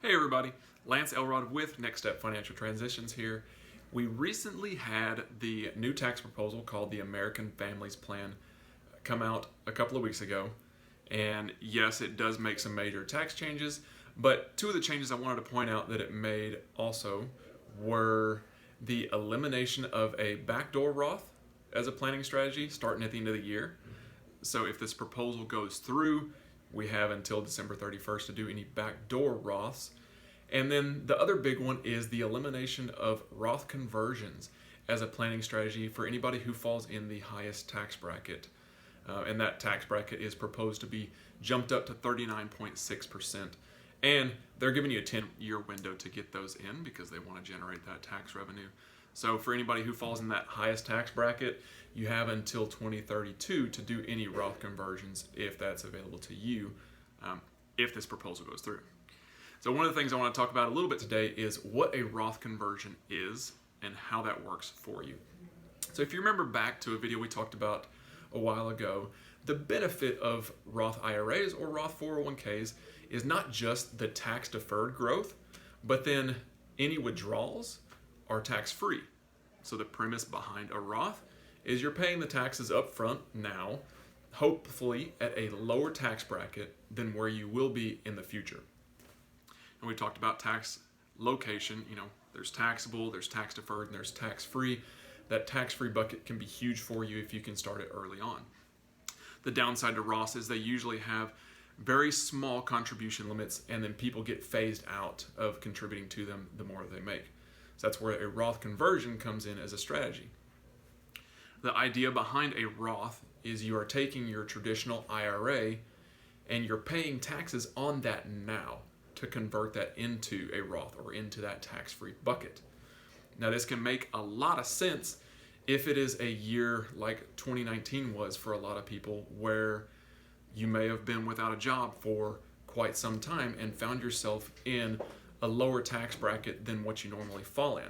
Hey everybody, Lance Elrod with Next Step Financial Transitions here. We recently had the new tax proposal called the American Families Plan come out a couple of weeks ago. And yes, it does make some major tax changes, but two of the changes I wanted to point out that it made also were the elimination of a backdoor Roth as a planning strategy starting at the end of the year. So if this proposal goes through, we have until December 31st to do any backdoor Roths. And then the other big one is the elimination of Roth conversions as a planning strategy for anybody who falls in the highest tax bracket. And that tax bracket is proposed to be jumped up to 39.6%. And they're giving you a 10-year window to get those in because they want to generate that tax revenue. So for anybody who falls in that highest tax bracket, you have until 2032 to do any Roth conversions if that's available to you, if this proposal goes through. So one of the things I want to talk about a little bit today is what a Roth conversion is and how that works for you. So if you remember back to a video we talked about a while ago, the benefit of Roth IRAs or Roth 401ks is not just the tax deferred growth, but then any withdrawals are tax-free. So the premise behind a Roth is you're paying the taxes up front now, hopefully at a lower tax bracket than where you will be in the future. And we talked about tax location. There's taxable, there's tax deferred, and there's tax-free. That tax-free bucket can be huge for you if you can start it early on. The downside to Roths is they usually have very small contribution limits, and then people get phased out of contributing to them the more they make. So that's where a Roth conversion comes in as a strategy. The idea behind a Roth is you are taking your traditional IRA and you're paying taxes on that now to convert that into a Roth or into that tax-free bucket. Now this can make a lot of sense if it is a year like 2019 was for a lot of people, where you may have been without a job for quite some time and found yourself in a lower tax bracket than what you normally fall in.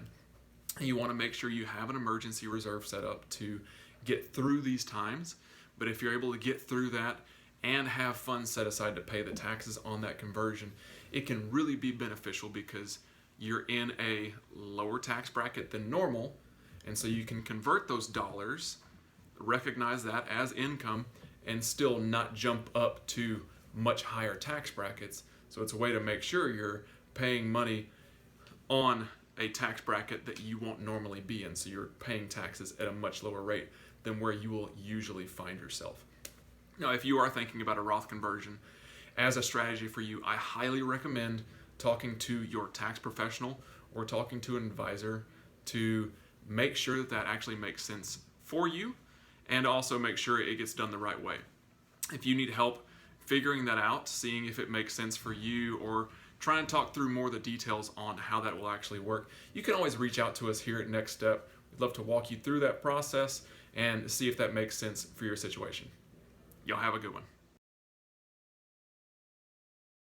And you want to make sure you have an emergency reserve set up to get through these times. But if you're able to get through that and have funds set aside to pay the taxes on that conversion, it can really be beneficial because you're in a lower tax bracket than normal. And so you can convert those dollars, recognize that as income, and still not jump up to much higher tax brackets. So it's a way to make sure you're paying money on a tax bracket that you won't normally be in. So you're paying taxes at a much lower rate than where you will usually find yourself. Now, if you are thinking about a Roth conversion as a strategy for you, I highly recommend talking to your tax professional or talking to an advisor to make sure that that actually makes sense for you, and also make sure it gets done the right way. If you need help figuring that out, seeing if it makes sense for you, or try and talk through more of the details on how that will actually work, you can always reach out to us here at Next Step. We'd love to walk you through that process and see if that makes sense for your situation. Y'all have a good one.